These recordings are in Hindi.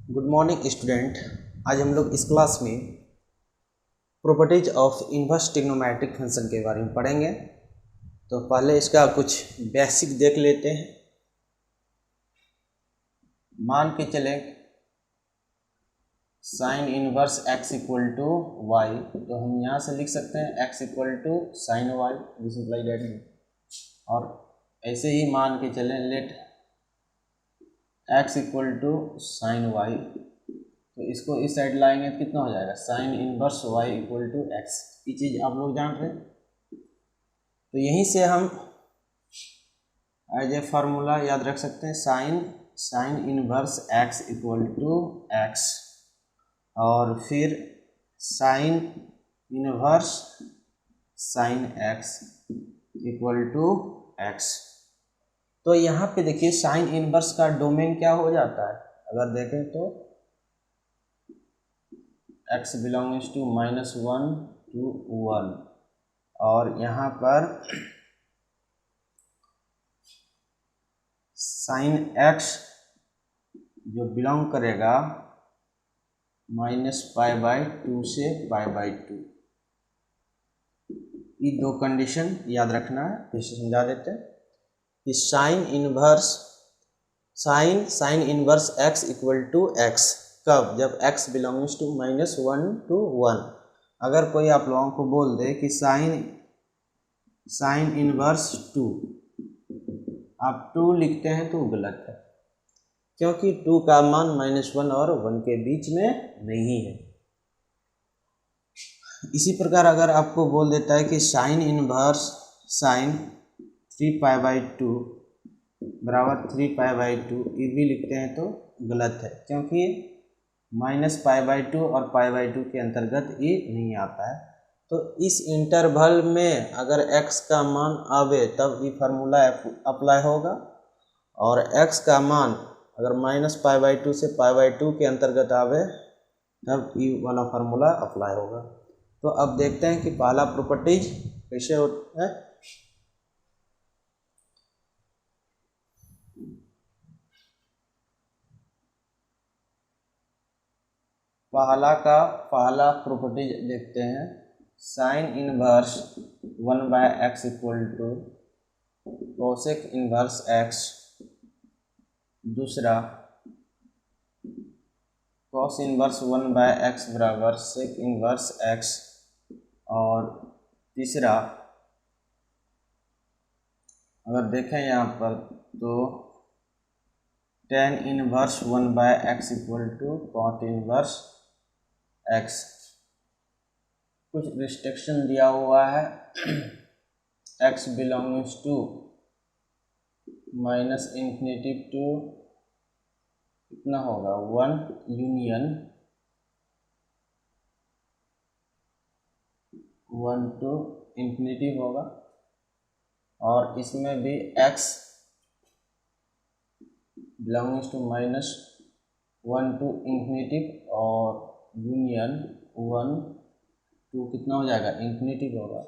Good morning student. आज हम लोग इस क्लास में properties of inverse trigonometric function के बारे में पढ़ेंगे। तो पहले इसका कुछ बेसिक देख लेते हैं। मान के चलें sine inverse x equal to y, तो हम यहाँ से लिख सकते हैं x equal to sine y, this is like that. और ऐसे ही मान के चलें let x equal to sine y, तो इसको इस साइड लाएंगे तो कितना हो जाएगा sine inverse y equal to x. ये चीज़ आप लोग जान रहे हैं। तो यहीं से हम एज ए फार्मूला याद रख सकते हैं sine inverse x equal to x, और फिर sine inverse sine x equal to x. तो यहाँ पे देखिए साइन इनवर्स का डोमेन क्या हो जाता है, अगर देखें तो x बिलोंग्स टू -1 to 1, और यहाँ पर साइन x जो बिलोंग करेगा -π/2 से π/2। ये दो कंडीशन याद रखना है, इसे समझा देते हैं कि sine inverse x equal to x कब, जब x बिलोंग्स टू -1 to 1। अगर कोई आप लोगों को बोल दे कि साइन इनवर्स 2, आप 2 लिखते हैं तो गलत है, क्योंकि 2 का मान -1 और 1 के बीच में नहीं है। इसी प्रकार अगर आपको बोल देता है कि साइन इनवर्स साइन 3π/2 बराबर 3π/2, ये भी लिखते हैं तो गलत है, क्योंकि -π/2 और π/2 के अंतर्गत ये नहीं आता है। तो इस इंटरवल में अगर x का मान आवे तब ये फार्मूला अप्लाई होगा, और x का मान अगर -π/2 से π/2 के अंतर्गत आवे तब ये वाला फार्मूला अप्लाई होगा। तो अब देखते हैं कि पहला प्रॉपर्टीज कैसे होता है। पहला प्रॉपर्टी देखते हैं, sine inverse 1/x equal to cosec inverse x। दूसरा कॉस इनवर्स 1/x बराबर सेक इनवर्स x। और तीसरा अगर देखें यहाँ पर तो tan inverse 1/x equal to cot inverse x। कुछ रिस्ट्रिक्शन दिया हुआ है, x बिलोंग्स टू -∞ टू कितना होगा 1 यूनियन 1 to ∞ होगा, और इसमें भी x बिलोंग्स टू -1 to ∞ और यूनियन 1 to कितना हो जाएगा ∞ होगा,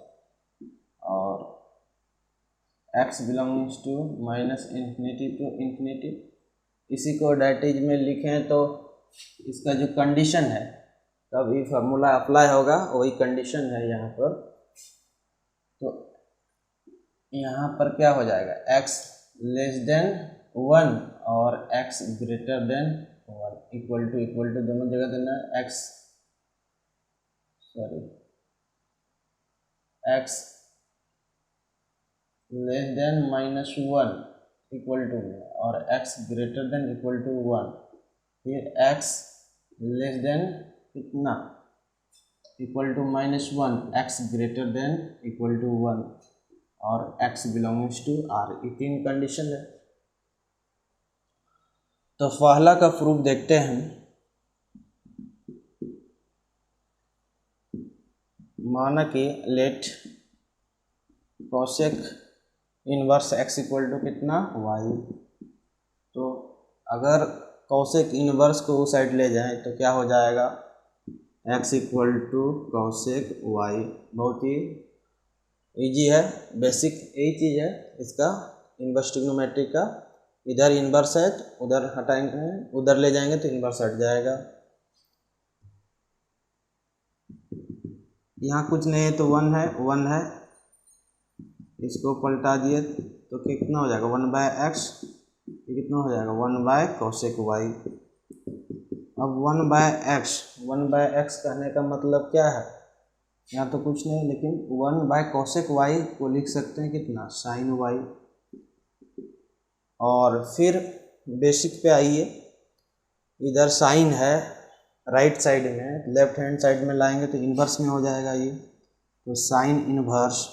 और x बिलोंग्स टू -∞ to ∞। इसी को डेटिज में लिखें तो इसका जो कंडीशन है तब ये फार्मूला अप्लाई होगा, वही कंडीशन है यहाँ पर। तो यहाँ पर क्या हो जाएगा x लेस देन 1 और x greater than 1 equal to दोनों जगह देना है x less than -1 equal to और x greater than equal to 1, फिर x लेस देन कितना equal to -1, x greater than equal to 1 और x बिलोंग्स टू r। ये 3 कंडीशन है। तो पहला का प्रूफ देखते हैं। माना कि let cosec inverse x equal to कितना y, तो अगर कोसेक इनवर्स को उस साइड ले जाएं तो क्या हो जाएगा x equal to cosec y। बहुत ही इजी है, बेसिक यही चीज़ है इसका इन्वर्स ट्रिग्नोमेट्री का। इधर इन्वर्स है तो उधर हटाएंगे, उधर ले जाएंगे तो इन्वर्स हट जाएगा। यहाँ कुछ नहीं है तो 1 है, 1 है, इसको पलटा दिए तो कितना हो जाएगा 1/x, ये कितना हो जाएगा 1/cosec y। अब 1/x कहने का मतलब क्या है, यहाँ तो कुछ नहीं लेकिन 1/cosec y को लिख सकते हैं कितना sin y। और फिर बेसिक पे आइए, इधर साइन है राइट साइड में, लेफ्ट हैंड साइड में लाएंगे तो इन्वर्स में हो जाएगा ये, तो sine inverse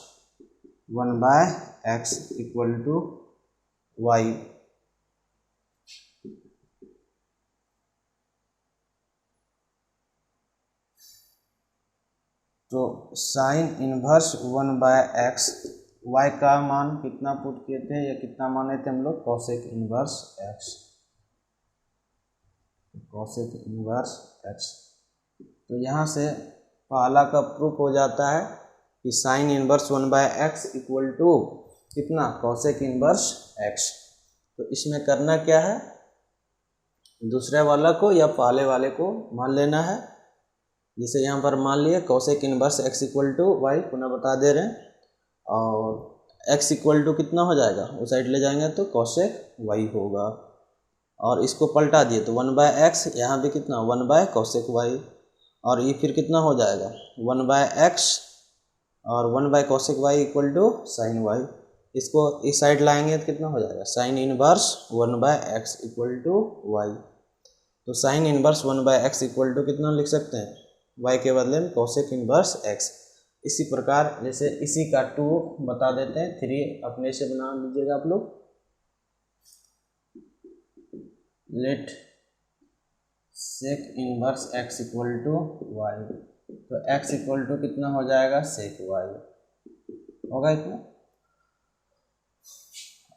1/x equal to y। तो साइन इन्वर्स 1/x, y का मान कितना पुट किए थे या कितना माने थे हम लोग, cosec inverse x, cosec inverse x। तो यहाँ से पहला का प्रूफ हो जाता है कि sine inverse 1/x equal to कितना cosec इन्वर्स x। तो इसमें करना क्या है, दूसरे वाला को या पहले वाले को मान लेना है। जैसे यहाँ पर मान लिए cosec inverse x equal to y, पुनः बता दे रहे हैं, और x इक्वल टू कितना हो जाएगा, उस साइड ले जाएंगे तो cosec y होगा, और इसको पलटा दिए तो 1/x, यहाँ भी कितना 1/cosec y, और ये फिर कितना हो जाएगा 1/x और 1/cosec y equal to sin y। इसको इस साइड लाएंगे तो कितना हो जाएगा sine inverse 1/x equal to y। तो sine inverse 1/x equal to कितना लिख सकते हैं, y के बदले में cosec इनवर्स x। इसी प्रकार जैसे इसी का 2 बता देते हैं, 3 अपने से बना लीजिएगा आप लोग। Let sec inverse x equal to y, तो x इक्वल टू कितना हो जाएगा sec y होगा इतना।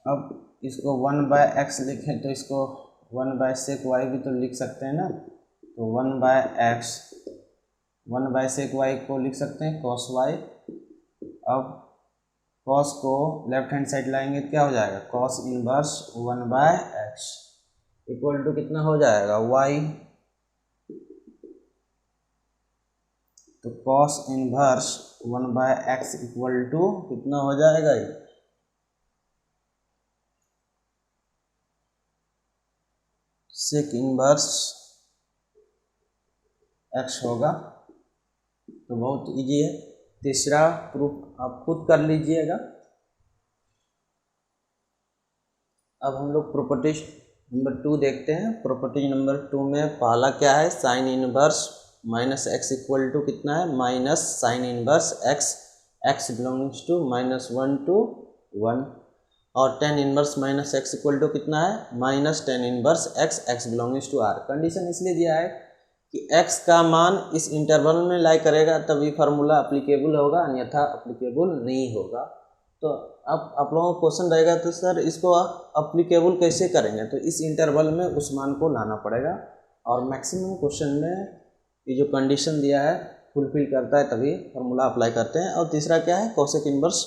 अब इसको 1/x लिखें तो इसको 1/sec y भी तो लिख सकते हैं ना, तो 1/sec y को लिख सकते हैं cos y। अब cos को लेफ्ट हैंड साइड लाएंगे तो क्या हो जाएगा cos inverse 1/x equal to कितना हो जाएगा y। तो cos inverse 1/x equal to कितना हो जाएगा, ये sec इनवर्स x होगा। तो बहुत इजी है। तीसरा प्रूफ आप खुद कर लीजिएगा। अब हम लोग प्रॉपर्टी नंबर 2 देखते हैं। प्रॉपर्टी नंबर 2 में पहला क्या है, sine inverse minus x equal to कितना है minus sine inverse x, x belongs to -1 to 1, और tan inverse minus x equal to कितना है minus ten inverse x, x belongs to R. Condition इसलिए दिया है कि x का मान इस इंटरवल में लाई करेगा तभी फार्मूला अप्लीकेबल होगा, अन्यथा अप्लीकेबल नहीं होगा। तो अब आप लोगों को क्वेश्चन रहेगा तो सर इसको अप्लीकेबल कैसे करेंगे, तो इस इंटरवल में उस मान को लाना पड़ेगा, और मैक्सिमम क्वेश्चन में ये जो कंडीशन दिया है फुलफिल करता है तभी फार्मूला अप्लाई करते हैं। और तीसरा क्या है, cosec inverse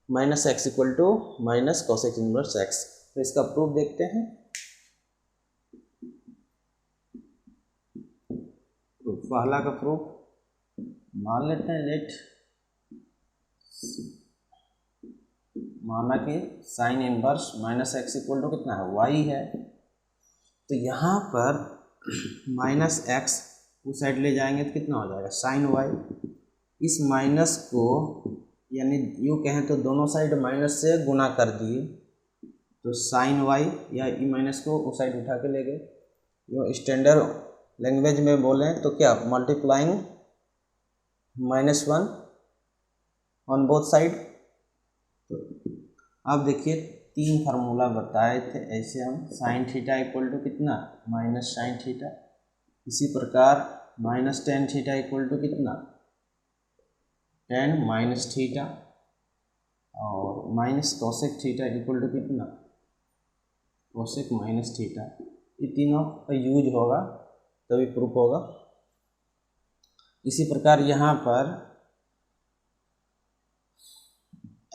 minus x equal to minus cosec inverse x. तो इसका प्रूफ देखते हैं। तो पहला का प्रूफ मान लेते हैं, लेट माना कि sine inverse minus x equal to कितना है वाई है। तो यहाँ पर माइनस एक्स उस साइड ले जाएंगे तो कितना हो जाएगा साइन वाई। इस माइनस को यानी यूँ कहें तो दोनों साइड माइनस से गुना कर दिए तो साइन वाई, या ई माइनस को उस साइड उठा के ले गए। जो स्टैंडर्ड लैंग्वेज में बोलें तो क्या मल्टीप्लाइंग -1 ऑन बोथ साइड। तो अब देखिए 3 फार्मूला बताए थे ऐसे हम, साइन थीटा इक्वल टू कितना माइनस साइन थीटा, इसी प्रकार minus tan theta equal to कितना टेन माइनस थीटा, और minus cosec theta equal to कितना कोसेक माइनस थीटा। ये तीनों का यूज होगा तभी प्रूफ होगा। इसी प्रकार यहाँ पर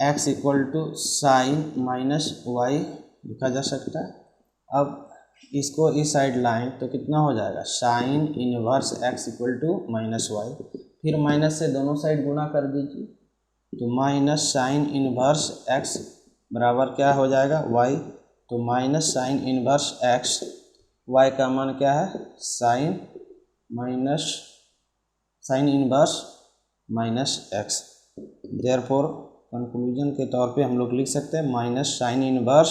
x equal to sine minus y लिखा जा सकता है। अब इसको इस साइड लाएं तो कितना हो जाएगा, sine inverse x equal to minus y. फिर माइनस से दोनों साइड गुना कर दीजिए, तो माइनस साइन इनवर्स एक्स बराबर क्या हो जाएगा, वाई। तो minus sine inverse x, y का मान क्या है, sine minus sine inverse minus x. Therefore conclusion के तौर पे हम लोग लिख सकते हैं minus sine inverse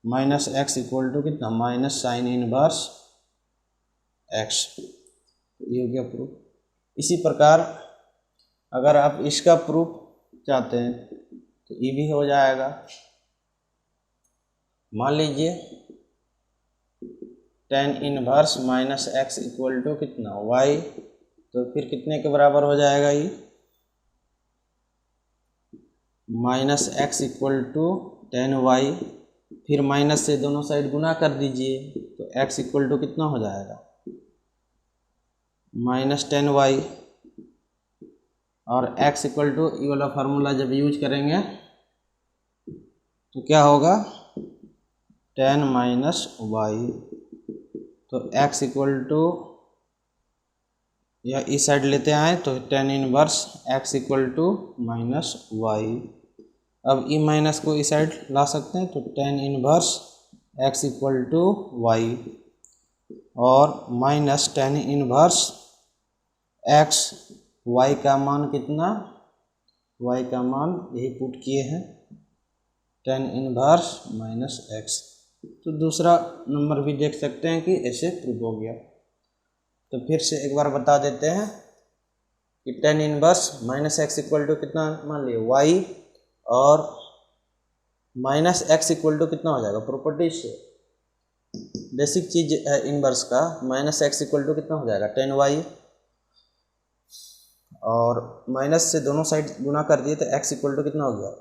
minus x equal to कितना, माइनस साइन इनवर्स एक्स। ये हो गया प्रूफ। इसी प्रकार अगर आप इसका प्रूफ चाहते हैं तो ये भी हो जाएगा। मान लीजिए tan inverse minus x equal to कितना, वाई। तो फिर कितने के बराबर हो जाएगा, ये minus x equal to tan y. फिर माइनस से दोनों साइड गुना कर दीजिए, तो एक्स इक्वल टू कितना हो जाएगा, माइनस टेन वाई। और एक्स इक्वल टू ये वाला फार्मूला जब यूज करेंगे तो क्या होगा, टेन माइनस वाई। तो एक्स इक्वल टू, या इस साइड लेते आए तो ten inverse x equal to minus y. अब ई माइनस को इस साइड ला सकते हैं, तो ten inverse x equal to y और minus ten inverse x. Y का मान कितना, वाई का मान यही पुट किए हैं, टेन इनवर्स माइनस एक्स। तो दूसरा नंबर भी देख सकते हैं कि ऐसे प्रूव हो गया। तो फिर से एक बार बता देते हैं कि tan inverse minus x equal to कितना मान लिए, वाई, और माइनस एक्स इक्वल टू कितना हो जाएगा, प्रॉपर्टी से बेसिक चीज है इनवर्स का, माइनस एक्स इक्वल टू कितना हो जाएगा, टेन वाई। और माइनस से दोनों साइड गुना कर दिए तो एक्स इक्वल टू कितना हो गया,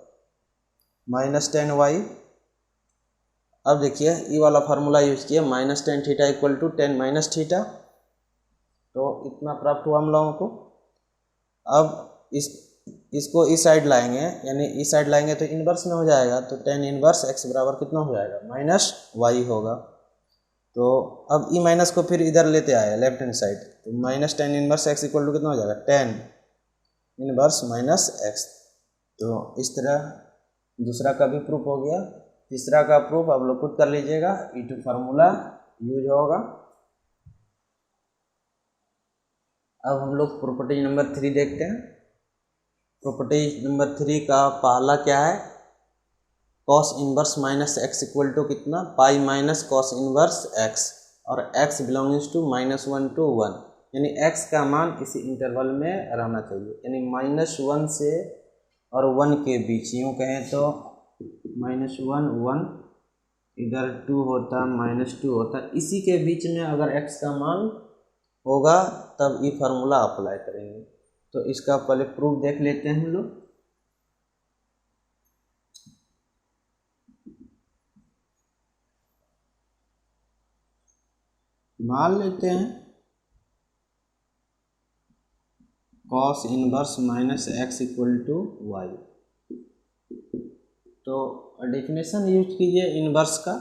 माइनस टेन वाई। अब देखिए ये वाला फार्मूला यूज किया, minus tan theta equal to tan minus theta. तो इतना प्राप्त हुआ हम लोगों को। अब इसको इस साइड लाएंगे, यानी इस साइड लाएंगे तो इनवर्स में हो जाएगा, तो टेन इनवर्स एक्स बराबर कितना हो जाएगा, माइनस वाई होगा। तो अब ई माइनस को फिर इधर लेते आए लेफ्ट हैंड साइड, तो minus ten inverse x equal to कितना हो जाएगा, टेन इनवर्स माइनस एक्स। तो इस तरह दूसरा का भी प्रूफ हो गया। तीसरा का प्रूफ आप लोग खुद कर लीजिएगा, E2 फार्मूला यूज होगा। अब हम लोग प्रॉपर्टी नंबर 3 देखते हैं। प्रॉपर्टी नंबर 3 का पहला क्या है, cos inverse minus x equal to कितना, pi minus cos inverse x, और x belongings to minus one to one, यानी एक्स का मान इसी इंटरवल में रहना चाहिए, यानी माइनस वन से और वन के बीच। यूँ कहें तो माइनस वन वन, इधर टू होता, माइनस टू होता, इसी के बीच में अगर एक्स का मान होगा तब ये फार्मूला अप्लाई करेंगे। तो इसका पहले प्रूफ देख लेते हैं हम लोग। मान लेते हैं cos inverse minus x equal to y. तो डेफिनेशन यूज कीजिए इनवर्स का,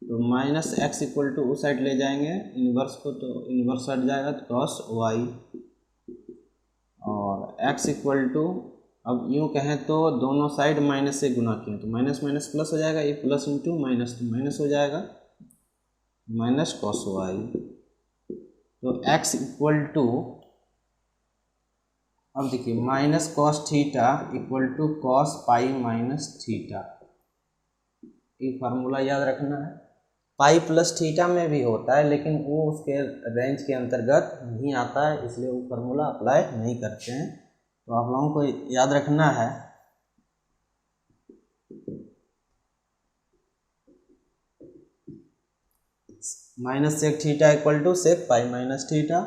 तो माइनस एक्स इक्वल टू उस साइड ले जाएंगे इनवर्स को, तो इनवर्स हट जाएगा तो कॉस वाई, और एक्स इक्वल टू, अब यूँ कहें तो दोनों साइड माइनस से गुना किए तो माइनस माइनस प्लस हो जाएगा, ये प्लस इंटू माइनस तो माइनस हो जाएगा, माइनस कॉस वाई। तो एक्स इक्वल टू, अब देखिए minus cos theta equal to cos pi minus theta. ये फार्मूला याद रखना है। पाई प्लस थीटा में भी होता है, लेकिन वो उसके रेंज के अंतर्गत नहीं आता है, इसलिए वो फार्मूला अप्लाई नहीं करते हैं। तो आप लोगों को याद रखना है minus sec theta equal to sec pi minus theta.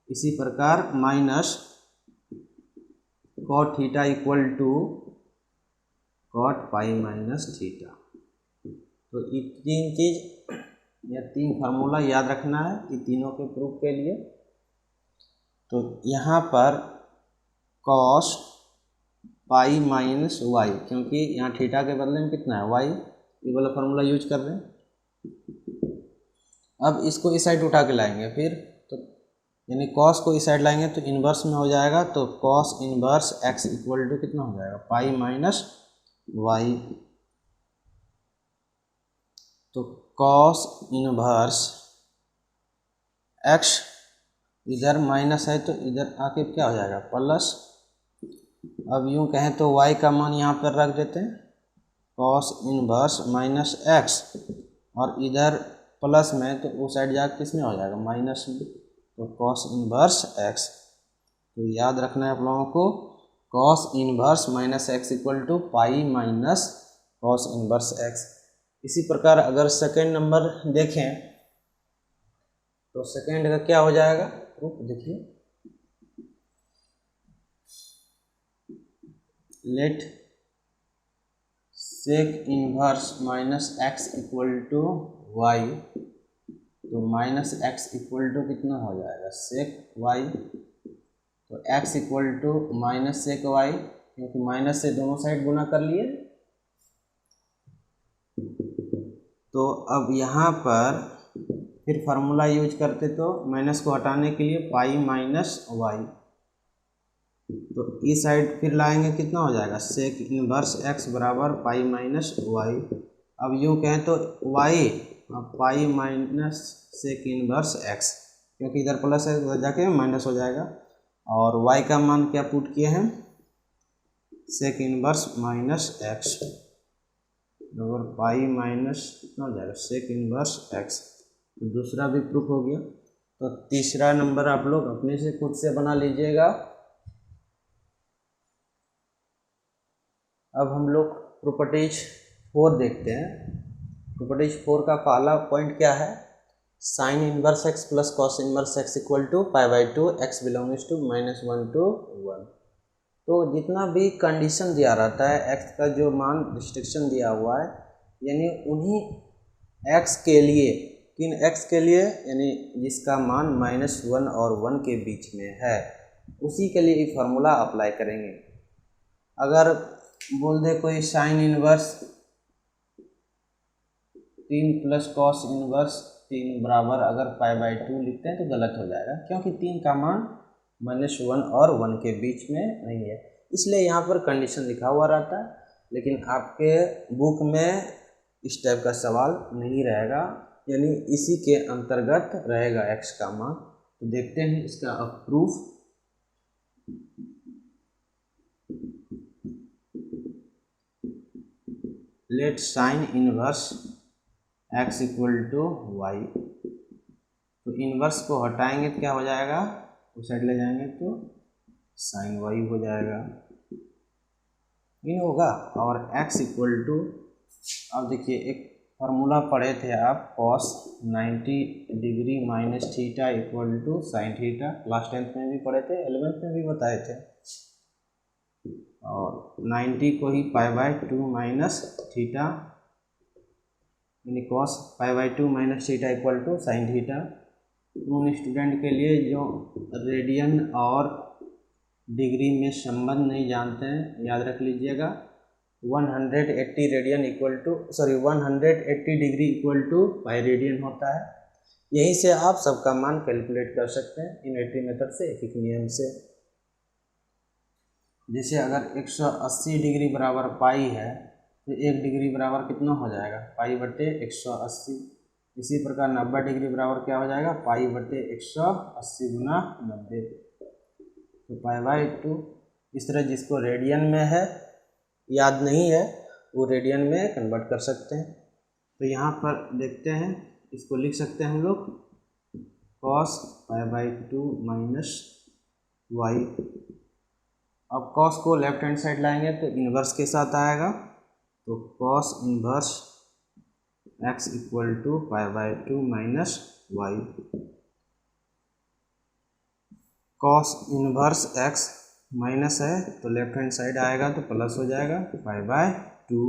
इसी प्रकार minus cot theta equal to cot pi minus theta. तो ये तीन चीज या तीन फार्मूला याद रखना है कि तीनों के प्रूफ के लिए। तो यहाँ पर कॉस पाई माइनस वाई, क्योंकि यहाँ थीटा के बदले में कितना है वाई, ये वाला फॉर्मूला यूज कर रहे हैं। अब इसको इस साइड उठा के लाएंगे फिर, तो यानी कॉस को इस साइड लाएंगे तो इन्वर्स में हो जाएगा, तो cos inverse x equal to कितना हो जाएगा पाई माइनस वाई। तो कॉस इन्वर्स एक्स, इधर माइनस है तो इधर आके क्या हो जाएगा प्लस। अब यूँ कहें तो y का मान यहाँ पर रख देते हैं, कॉस इनवर्स माइनस एक्स, और इधर प्लस में तो वो साइड जाकर किस में हो जाएगा माइनस में, तो कॉस इनवर्स एक्स। तो याद रखना है आप लोगों को, cos inverse minus x equal to pi minus cos inverse x. इसी प्रकार अगर सेकेंड नंबर देखें तो सेकेंड का क्या हो जाएगा प्रूफ देखिए, let sec inverse minus x equal to y, तो माइनस एक्स इक्वल टू कितना हो जाएगा सेक वाई, तो x equal to minus sec y, क्योंकि माइनस से दोनों साइड गुना कर लिए। तो अब यहाँ पर फिर फार्मूला यूज करते तो माइनस को हटाने के लिए पाई माइनस वाई, तो इस साइड फिर लाएंगे कितना हो जाएगा सेक इनवर्स एक्स बराबर पाई माइनस वाई। अब यूँ कहें तो y pi minus sec inverse x, क्योंकि इधर प्लस है उधर जाके माइनस हो जाएगा, और वाई का मान क्या पुट किए हैं सेक इनवर्स माइनस एक्स बराबर पाई माइनस कितना हो जाएगा सेक इनवर्स एक्स। तो दूसरा भी प्रूफ हो गया। तो तीसरा नंबर आप लोग अपने से खुद से बना लीजिएगा। अब हम लोग प्रॉपर्टीज 4 देखते हैं। प्रॉपर्टीज 4 का पहला पॉइंट क्या है, sine inverse x plus cos inverse x equal to pi by two x belongs to -1 to 1। तो जितना भी कंडीशन दिया रहता है एक्स का जो मान रिस्ट्रिक्शन दिया हुआ है, यानी उन्हीं एक्स के लिए, किन एक्स के लिए, यानी जिसका मान -1 और 1 के बीच में है, उसी के लिए ये फार्मूला अप्लाई करेंगे। अगर बोल दे कोई sine inverse 3 plus cos inverse 3 बराबर अगर पाई बाई 2 लिखते हैं तो गलत हो जाएगा, क्योंकि 3 का मान -1 और 1 के बीच में नहीं है, इसलिए यहाँ पर कंडीशन लिखा हुआ रहता है। लेकिन आपके बुक में इस टाइप का सवाल नहीं रहेगा, यानी इसी के अंतर्गत रहेगा एक्स का मान। तो देखते हैं इसका अब proof. Let sine inverse x equal to y, तो इनवर्स को हटाएंगे तो क्या हो जाएगा, उस साइड ले जाएंगे तो साइन वाई हो जाएगा, इन होगा। और x इक्वल टू, अब देखिए एक फार्मूला पढ़े थे आप, cos 90 degree minus theta equal to sine theta, class 10th में भी पढ़े थे, 11th में भी बताए थे। और 90 को ही पाई बाई 2 माइनस थीटा, यानी cos pi by 2 minus theta equal to sine theta. उन स्टूडेंट के लिए जो रेडियन और डिग्री में संबंध नहीं जानते हैं, याद रख लीजिएगा 180 radian equal to 180 degree equal to pi radian होता है। यहीं से आप सबका मान कैलकुलेट कर सकते हैं इनवर्टिंग मेथड से, एक नियम से। जैसे अगर 180 डिग्री बराबर पाई है तो 1 डिग्री बराबर कितना हो जाएगा पाई बटे 180। इसी प्रकार 90 डिग्री बराबर क्या हो जाएगा पाई बटे 180 गुना 90, तो पाई बाई 2। इस तरह जिसको रेडियन में है याद नहीं है वो रेडियन में कन्वर्ट कर सकते हैं। तो यहाँ पर देखते हैं, इसको लिख सकते हैं हम लोग cos pi by 2 minus y. अब कॉस को लेफ्ट हैंड साइड लाएंगे तो इन्वर्स के साथ आएगा, तो cos inverse x equal to pi by 2 minus y. Cos inverse x minus है तो लेफ्ट हैंड साइड आएगा तो प्लस हो जाएगा pi by 2।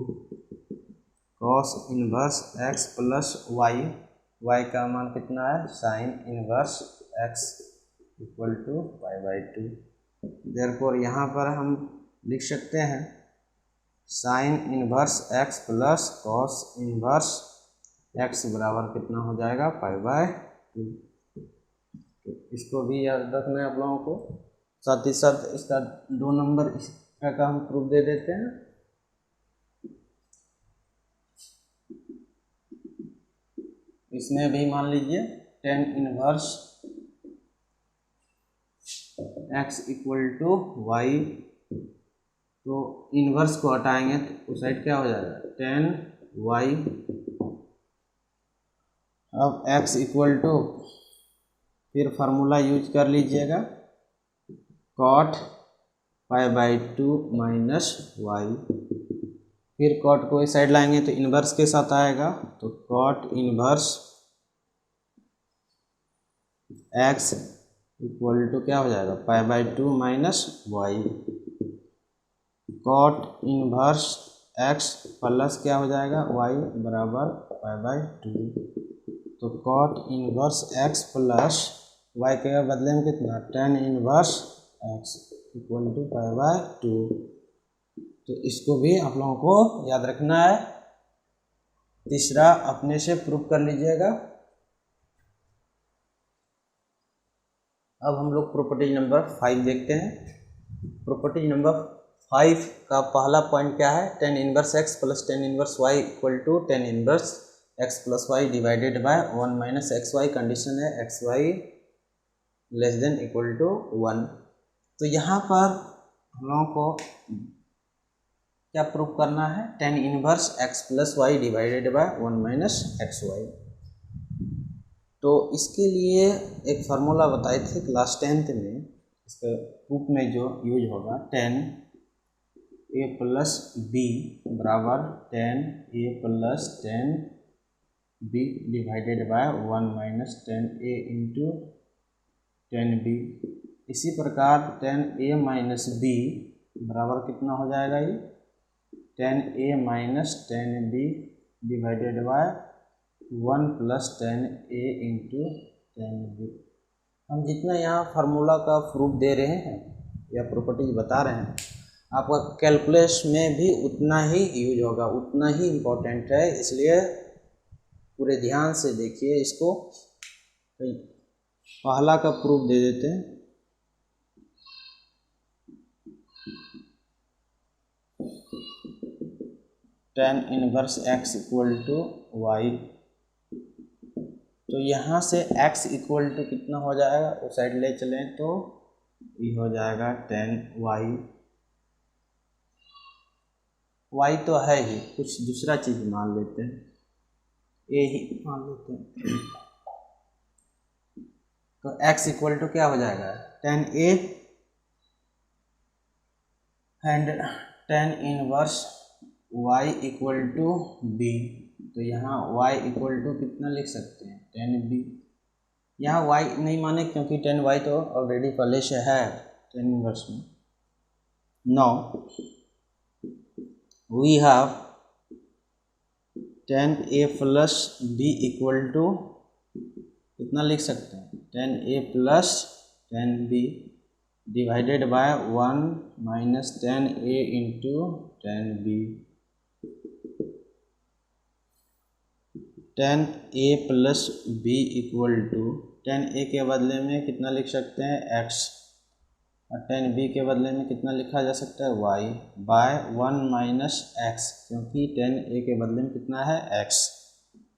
Cos inverse x plus y, y का मान कितना है sine inverse x equal to pi by 2। Therefore यहाँ पर हम लिख सकते हैं sine inverse x plus cos inverse x बराबर कितना हो जाएगा π/2। तो इसको भी याद रखना है आप लोगों को। साथ ही साथ इसका 2 नंबर का हम प्रूफ दे देते हैं। इसमें भी मान लीजिए tan inverse x equal to y, तो इनवर्स को हटाएंगे तो उस साइड क्या हो जाएगा tan y। अब x इक्वल टू फिर फार्मूला यूज कर लीजिएगा cot π/2 माइनस वाई। फिर cot को इस साइड लाएंगे तो इनवर्स के साथ आएगा, तो cot inverse x equal to क्या हो जाएगा π/2 minus y. cot inverse x plus क्या हो जाएगा y बराबर π/2। तो cot inverse x plus y के बदले में कितना tan inverse x equal to π/2। तो इसको भी आप लोगों को याद रखना है। तीसरा अपने से प्रूफ कर लीजिएगा। अब हम लोग प्रॉपर्टी नंबर 5 देखते हैं। प्रॉपर्टी नंबर 5 का पहला पॉइंट क्या है, tan inverse x plus tan inverse y equal to tan inverse x plus y divided by 1 minus x y. Condition है x y less than equal to 1। तो यहाँ पर हम लोगों को क्या प्रूफ करना है, tan inverse x plus y divided by 1 minus x y. तो इसके लिए एक फार्मूला बताए थे क्लास 10th में। इसके प्रूफ में जो यूज होगा tan a प्लस बी बराबर tan a plus tan b divided by 1 minus tan a into tan b। इसी प्रकार tan a माइनस b बराबर कितना हो जाएगा, ये tan a minus tan b divided by 1 plus tan a into tan b। हम जितना यहाँ फार्मूला का प्रूफ दे रहे हैं या प्रॉपर्टीज बता रहे हैं, आपका कैलकुलस में भी उतना ही यूज होगा, उतना ही इम्पोर्टेंट है। इसलिए पूरे ध्यान से देखिए इसको। पहला का प्रूफ दे देते हैं। tan inverse x equal to y. तो यहाँ से x इक्वल टू कितना हो जाएगा, उस साइड ले चलें तो ये हो जाएगा tan y। y तो है ही, कुछ दूसरा चीज़ मान लेते हैं, a ही मान लेते हैं। तो x इक्वल टू क्या हो जाएगा tan a and tan inverse y equal to b। तो यहाँ y इक्वल टू कितना लिख सकते हैं tan b। यहाँ y नहीं माने क्योंकि tan y तो ऑलरेडी पहले से है tan इनवर्स में। Now we have tan a plus b equal to कितना लिख सकते हैं tan a plus tan b divided by 1 minus tan a into tan b। tan a plus b equal to tan a के बदले में कितना लिख सकते हैं x, और tan b के बदले में कितना लिखा जा सकता है y बाय 1 माइनस x, क्योंकि tan a के बदले में कितना है x,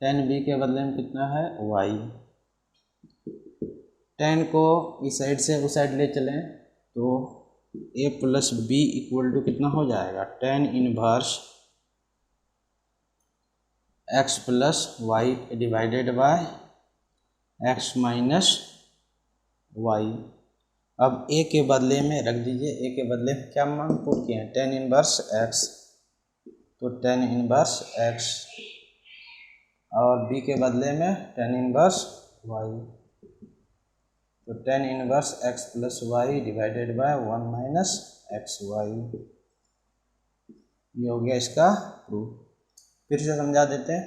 tan b के बदले में कितना है y। tan को इस साइड से उस साइड ले चलें तो a plus b equal to कितना हो जाएगा tan inverse x plus y divided by x minus y. अब a के बदले में रख दीजिए, a के बदले में क्या मान पुट किए हैं tan इनवर्स x, तो tan इनवर्स x, और b के बदले में tan इनवर्स y, तो tan inverse x plus y divided by 1 minus x y. ये हो गया इसका प्रूफ। फिर से समझा देते हैं।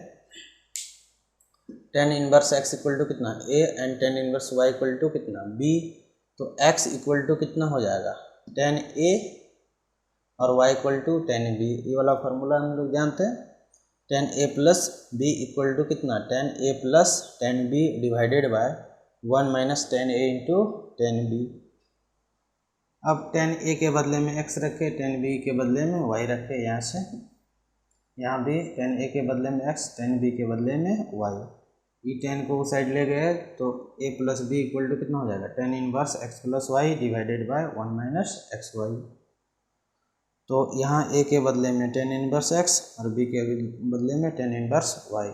tan inverse x equal to कितना a and tan inverse y equal to कितना b। तो x इक्वल टू कितना हो जाएगा tan a और y equal to tan b. ये वाला फार्मूला हम लोग जानते हैं, tan a plus b equal to कितना, tan a plus tan b divided by one minus tan a into tan b. अब टेन ए के बदले में x रखे, टेन बी के बदले में y रखे, यहाँ से यहाँ भी टेन ए के बदले में x, टेन बी के बदले में y। ई टेन को साइड ले गए तो a plus b equal to कितना हो जाएगा, tan inverse x plus y divided by one minus x y. तो यहाँ a के बदले में टेन इनवर्स x और b के बदले में टेन इनवर्स y,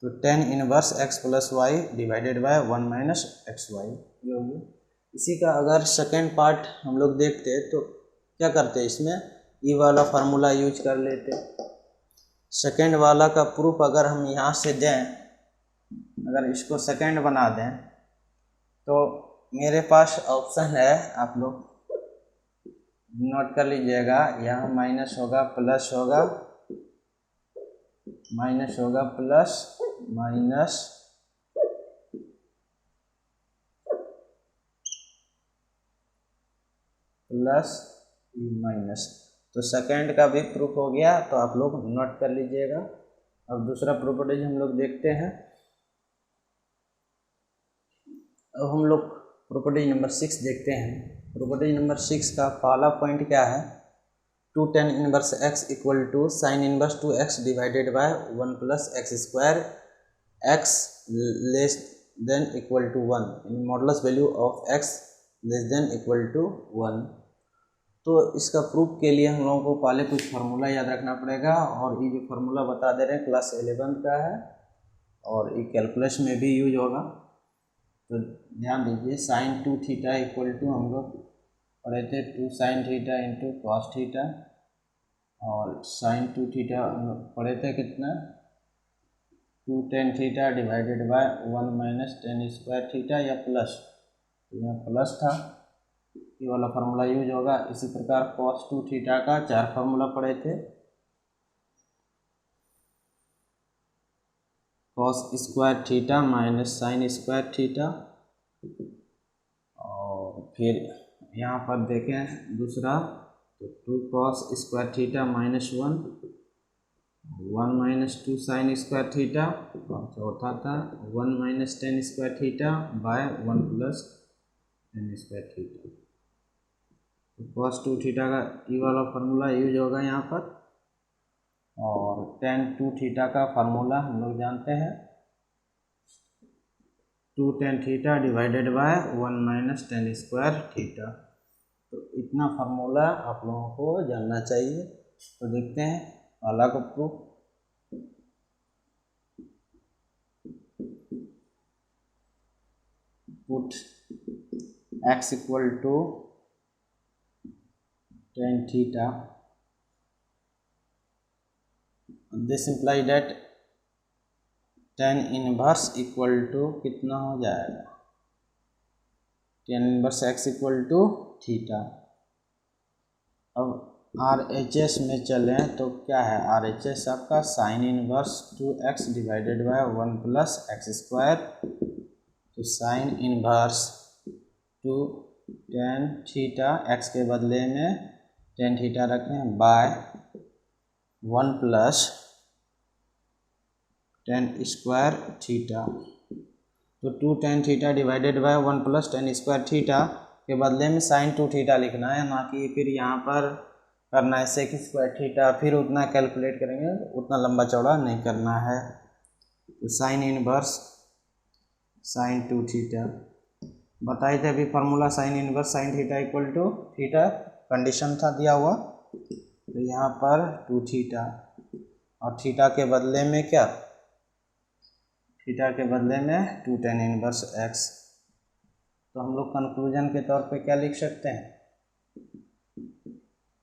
तो ten inverse x plus y divided by one minus x y ये होगी। इसी का अगर सेकेंड पार्ट हम लोग देखते तो क्या करते, इसमें ई वाला फार्मूला यूज कर लेते। सेकेंड वाला का प्रूफ अगर हम यहाँ से दें, अगर इसको सेकेंड बना दें तो मेरे पास ऑप्शन है, आप लोग नोट कर लीजिएगा, यहाँ माइनस होगा प्लस होगा, माइनस होगा प्लस माइनस प्लस माइनस। तो सेकेंड का भी प्रूफ हो गया, तो आप लोग नोट कर लीजिएगा। अब दूसरा प्रॉपर्टीज हम लोग देखते हैं। अब हम लोग प्रॉपर्टी नंबर 6 देखते हैं। प्रॉपर्टी नंबर 6 का पहला पॉइंट क्या है, two tan inverse x equal to sine inverse two x divided by one plus x square x less than equal to one in modulus value of x less than equal to one. तो इसका प्रूफ के लिए हम लोगों को पहले कुछ फार्मूला याद रखना पड़ेगा, और ये जो फार्मूला बता दे रहे हैं क्लास 11 का है और ये कैलकुलस में भी यूज होगा। तो ध्यान दीजिए, sine two theta equal to हम लोग पढ़े थे two sine theta into cos theta, और साइन टू थीटा हम लोग पढ़े थे कितना, two tan theta divided by one minus tan square theta या प्लस, तो यहाँ प्लस था, ये वाला फार्मूला यूज होगा। इसी प्रकार कॉस टू थीटा का 4 फार्मूला पढ़े थे, cos square theta minus sine square theta, और फिर यहाँ पर देखें दूसरा, तो two cos square theta minus one, one minus two sine square theta, और चौथा था one minus tan square theta by one plus tan square theta. तो कॉस टू थीटा का ई वाला फार्मूला यूज होगा यहाँ पर, और टेन टू थीटा का फार्मूला हम लोग जानते हैं, two tan theta divided by one minus tan square theta. तो इतना फार्मूला आप लोगों को जानना चाहिए। तो देखते हैं पहला को proof. Put x equal to tan theta, this imply that tan inverse equal to कितना हो जाएगा, tan inverse x equal to theta. अब RHS में चलें तो क्या है, RHS आपका sine inverse two x divided by one plus x square, तो sine inverse two tan theta, x के बदले में टेन थीटा रखें, by one plus tan square theta. तो two tan theta divided by one plus tan square theta के बदले में साइन टू थीटा लिखना है, ना कि फिर यहाँ पर करना है सेक स्क्वायर थीटा, फिर उतना कैलकुलेट करेंगे, उतना लंबा चौड़ा नहीं करना है। तो sine inverse sine two theta बताए थे अभी formula, sine inverse sine theta equal to theta condition था दिया हुआ, तो यहाँ पर टू थीटा, और थीटा के बदले में क्या, थीटा के बदले में टू टेन इनवर्स एक्स। तो हम लोग कंक्लूजन के तौर पे क्या लिख सकते हैं,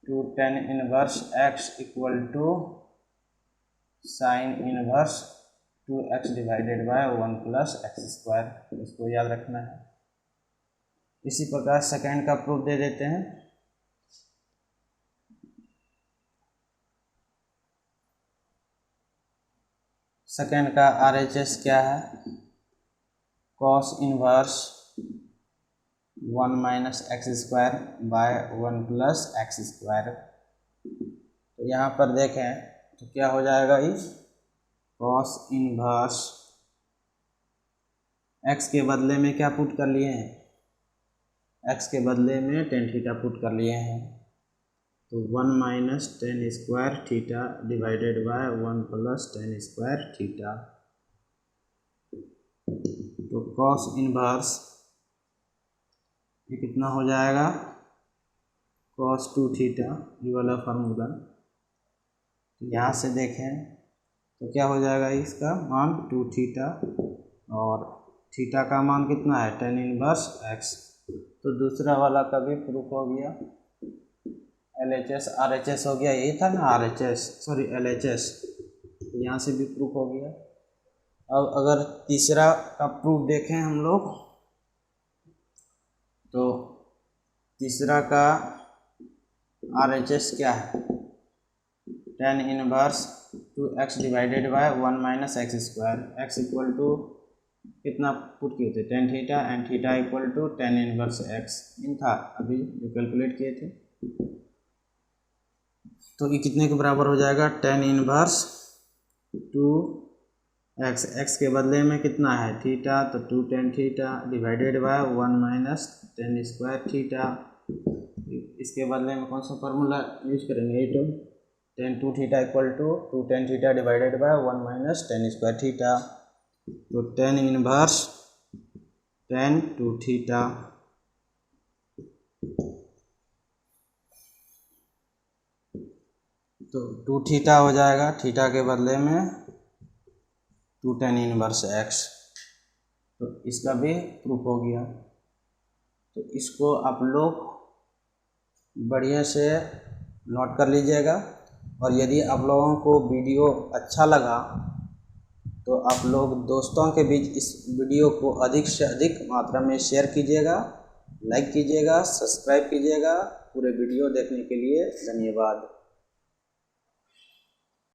two tan inverse x equal to sine inverse two x divided by one plus x square, इसको याद रखना है। इसी प्रकार सेकेंड का प्रूफ दे देते हैं। सेकेंड का RHS क्या है, cos inverse one minus x square by one plus x square. तो यहाँ पर देखें तो क्या हो जाएगा, इस कॉस इनवर्स एक्स के बदले में क्या पुट कर लिए हैं, एक्स के बदले में टेन थीटा पुट कर लिए हैं। तो 1 minus tan square theta divided by 1 plus tan square theta. तो कॉस इनवर्स ये कितना हो जाएगा, कॉस 2 थीटा, ये वाला फार्मूला। यहाँ से देखें तो क्या हो जाएगा, इसका मान 2 थीटा और थीटा का मान कितना है, टेन इनवर्स एक्स। तो दूसरा वाला का भी प्रूफ हो गया, LHS RHS हो गया, यही था ना RHS, सॉरी LHS, यहाँ से भी प्रूफ हो गया। अब अगर तीसरा का प्रूफ देखें हम लोग, तो तीसरा का RHS क्या है, tan inverse 2x divided by 1 minus x square, x equal to कितना पुट किए थे, tan theta, and theta equal to tan inverse x, इन था अभी जो कैलकुलेट किए थे। तो ये कितने के बराबर हो जाएगा, टेन इनवर्स 2x, एक्स के बदले में कितना है थीटा, तो 2 tan theta divided by 1 minus tan square theta. इसके बदले में कौन सा फार्मूला यूज करेंगे, तो tan 2 theta equal to 2 tan theta divided by 1 minus tan square theta. तो टेन इनवर्स टेन 2 थीटा। तो 2 थीटा हो जाएगा, थीटा के बदले में 2 टेन इनवर्स एक्स। तो इसका भी प्रूफ हो गया। तो इसको आप लोग बढ़िया से नोट कर लीजिएगा, और यदि आप लोगों को वीडियो अच्छा लगा तो आप लोग दोस्तों के बीच इस वीडियो को अधिक से अधिक मात्रा में शेयर कीजिएगा, लाइक कीजिएगा, सब्सक्राइब कीजिएगा। पूरे वीडियो देखने के लिए धन्यवाद।